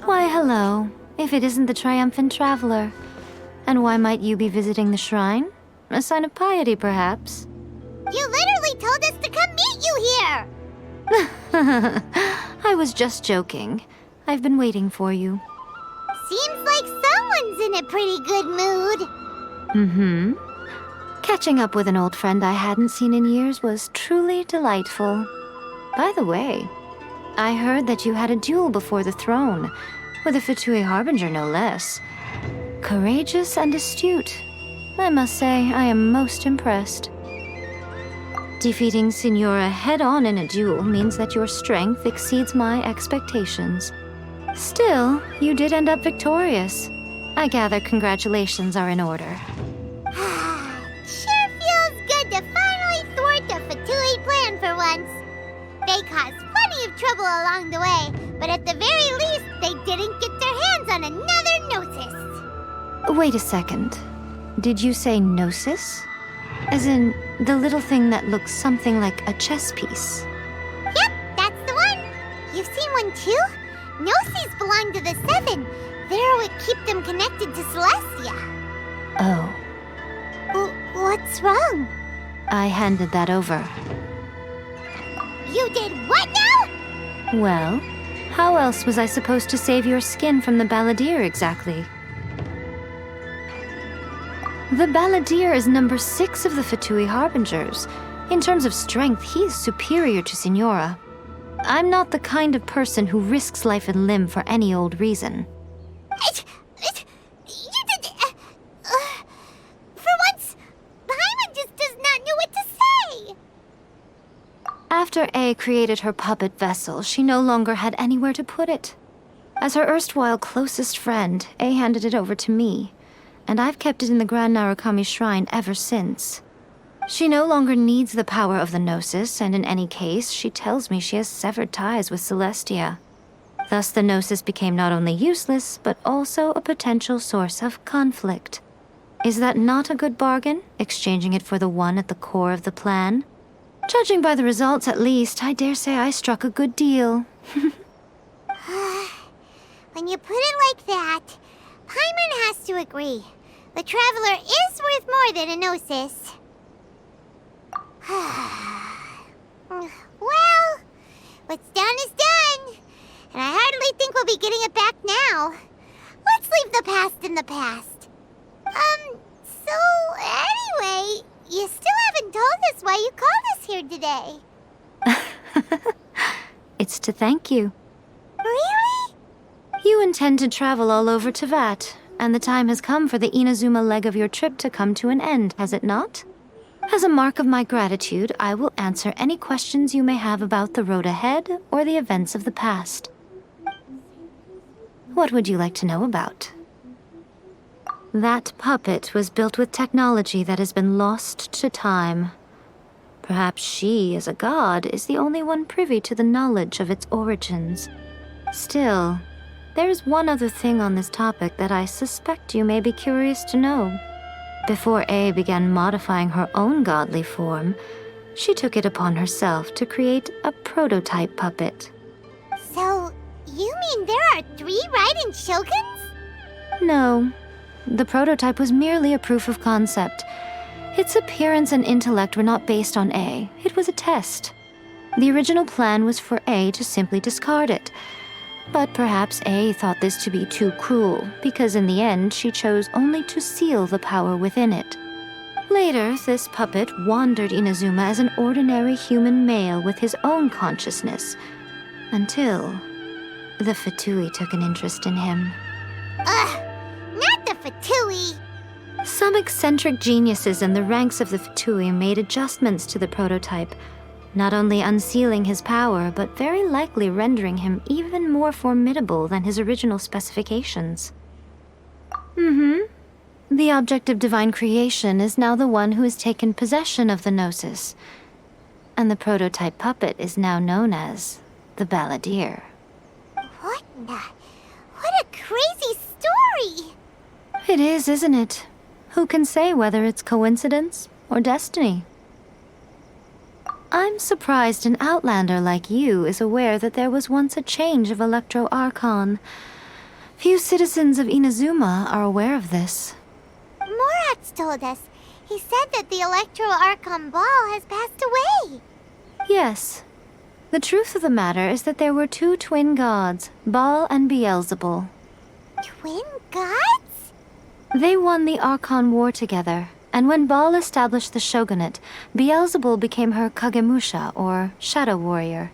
Why, hello. If it isn't the triumphant traveler. And why might you be visiting the shrine? A sign of piety, perhaps? You literally told us to come meet you here! I was just joking. I've been waiting for you. Seems like someone's in a pretty good mood. Mm-hmm. Catching up with an old friend I hadn't seen in years was truly delightful. By the way, I heard that you had a duel before the throne, with a Fatui Harbinger no less. Courageous and astute. I must say, I am most impressed. Defeating Signora head-on in a duel means that your strength exceeds my expectations. Still, you did end up victorious. I gather congratulations are in order. Sure feels good to finally thwart the Fatui plan for once. They caused plenty of trouble along the way, but at the very least, they didn't get their hands on another Gnosis. Wait a second. Did you say Gnosis? As in, the little thing that looks something like a chess piece? Yep, that's the one. You've seen one too? Gnosis belong to the Seven. They're what keep them connected to Celestia. Oh. What's wrong? I handed that over. You did what now? Well, how else was I supposed to save your skin from the Balladeer exactly? The Balladeer is number 6 of the Fatui Harbingers. In terms of strength, he is superior to Signora. I'm not the kind of person who risks life and limb for any old reason. You did... for once, Paimon just does not know what to say. After A created her puppet vessel, she no longer had anywhere to put it. As her erstwhile closest friend, A handed it over to me, and I've kept it in the Grand Narukami Shrine ever since. She no longer needs the power of the Gnosis, and in any case, she tells me she has severed ties with Celestia. Thus the Gnosis became not only useless, but also a potential source of conflict. Is that not a good bargain, exchanging it for the one at the core of the plan? Judging by the results, at least, I dare say I struck a good deal. When you put it like that, Paimon has to agree. The Traveler is worth more than a Gnosis. Well, what's done is done. And I hardly think we'll be getting it back now. Let's leave the past in the past. So anyway, you still haven't told us why you called us here today. It's to thank you. Really? You intend to travel all over Teyvat, and the time has come for the Inazuma leg of your trip to come to an end, has it not? As a mark of my gratitude, I will answer any questions you may have about the road ahead or the events of the past. What would you like to know about? That puppet was built with technology that has been lost to time. Perhaps she, as a god, is the only one privy to the knowledge of its origins. Still, there is one other thing on this topic that I suspect you may be curious to know. Before A began modifying her own godly form, she took it upon herself to create a prototype puppet. So, you mean there are 3 Raiden Shoguns? No. The prototype was merely a proof of concept. Its appearance and intellect were not based on A. It was a test. The original plan was for A to simply discard it. But perhaps A thought this to be too cruel, because in the end she chose only to seal the power within it. Later, this puppet wandered Inazuma as an ordinary human male with his own consciousness, until the Fatui took an interest in him. Ugh, not the Fatui! Some eccentric geniuses in the ranks of the Fatui made adjustments to the prototype, not only unsealing his power, but very likely rendering him even more formidable than his original specifications. The object of divine creation is now the one who has taken possession of the Gnosis, and the prototype puppet is now known as the Balladeer. What a crazy story! It is, isn't it? Who can say whether it's coincidence or destiny? I'm surprised an outlander like you is aware that there was once a change of Electro Archon. Few citizens of Inazuma are aware of this. Morat's told us. He said that the Electro Archon Baal has passed away. Yes. The truth of the matter is that there were two twin gods, Baal and Beelzebul. Twin gods? They won the Archon War together, and when Baal established the shogunate, Beelzebul became her Kagemusha, or shadow warrior.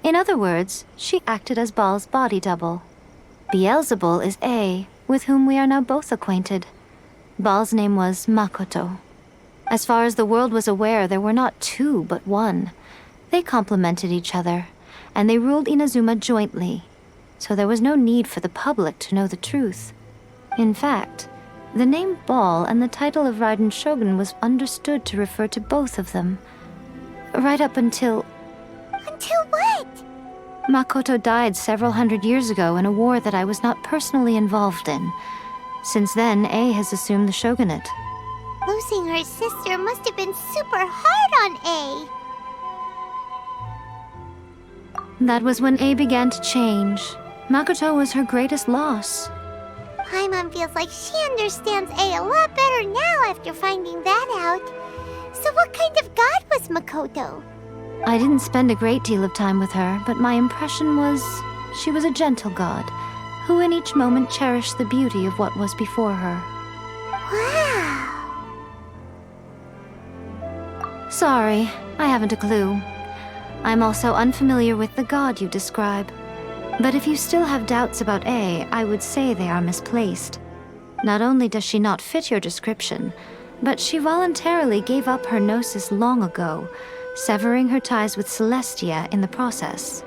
In other words, she acted as Baal's body double. Beelzebul is A, with whom we are now both acquainted. Baal's name was Makoto. As far as the world was aware, there were not two, but one. They complemented each other, and they ruled Inazuma jointly, so there was no need for the public to know the truth. In fact, the name Baal and the title of Raiden Shogun was understood to refer to both of them. Right up until... Until what? Makoto died several hundred years ago in a war that I was not personally involved in. Since then, A has assumed the shogunate. Losing her sister must have been super hard on A. That was when A began to change. Makoto was her greatest loss. Paimon feels like she understands A lot better now after finding that out. So what kind of god was Makoto? I didn't spend a great deal of time with her, but my impression was she was a gentle god, who in each moment cherished the beauty of what was before her. Wow! Sorry, I haven't a clue. I'm also unfamiliar with the god you describe. But if you still have doubts about A, I would say they are misplaced. Not only does she not fit your description, but she voluntarily gave up her Gnosis long ago, severing her ties with Celestia in the process.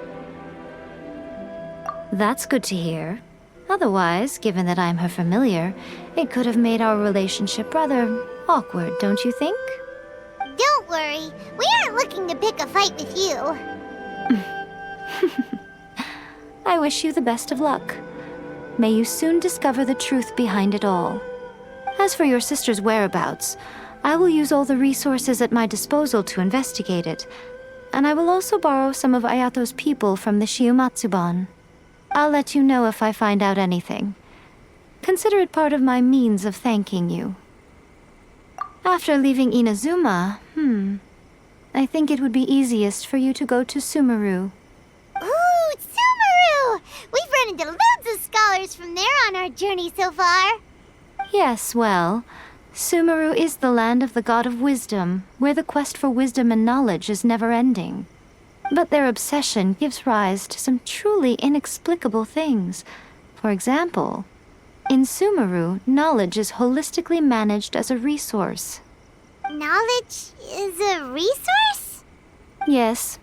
That's good to hear. Otherwise, given that I'm her familiar, it could have made our relationship rather awkward, don't you think? Don't worry, we aren't looking to pick a fight with you. I wish you the best of luck. May you soon discover the truth behind it all. As for your sister's whereabouts, I will use all the resources at my disposal to investigate it, and I will also borrow some of Ayato's people from the Shiumatsuban. I'll let you know if I find out anything. Consider it part of my means of thanking you. After leaving Inazuma, I think it would be easiest for you to go to Sumeru. Ooh, Sumeru! We've run into loads of scholars from there on our journey so far. Yes, well, Sumeru is the land of the god of wisdom, where the quest for wisdom and knowledge is never-ending. But their obsession gives rise to some truly inexplicable things. For example, in Sumeru, knowledge is holistically managed as a resource. Knowledge is a resource? Yes.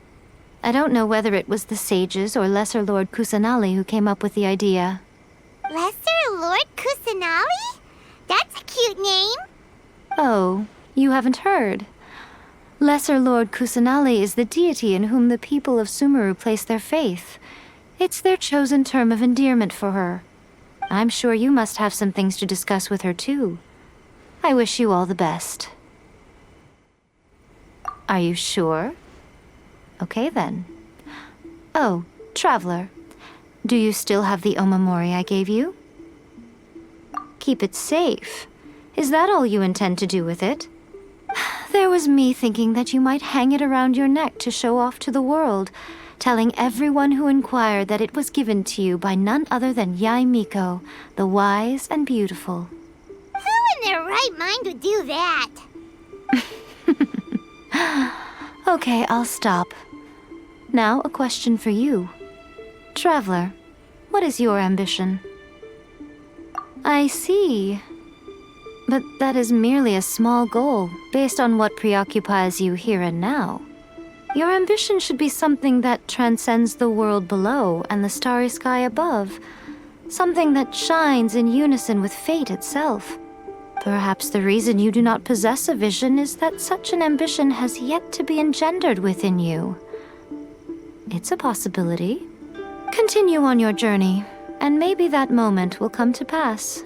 I don't know whether it was the sages or Lesser Lord Kusanali who came up with the idea. Lesser Lord Kusanali? That's a cute name. Oh, you haven't heard. Lesser Lord Kusanali is the deity in whom the people of Sumeru place their faith. It's their chosen term of endearment for her. I'm sure you must have some things to discuss with her, too. I wish you all the best. Are you sure? Okay, then. Oh, Traveler. Do you still have the omamori I gave you? Keep it safe. Is that all you intend to do with it? There was me thinking that you might hang it around your neck to show off to the world, telling everyone who inquired that it was given to you by none other than Yae Miko, the wise and beautiful. Who in their right mind would do that? Okay, I'll stop. Now, a question for you. Traveler, what is your ambition? I see. But that is merely a small goal, based on what preoccupies you here and now. Your ambition should be something that transcends the world below and the starry sky above. Something that shines in unison with fate itself. Perhaps the reason you do not possess a vision is that such an ambition has yet to be engendered within you. It's a possibility. Continue on your journey, and maybe that moment will come to pass.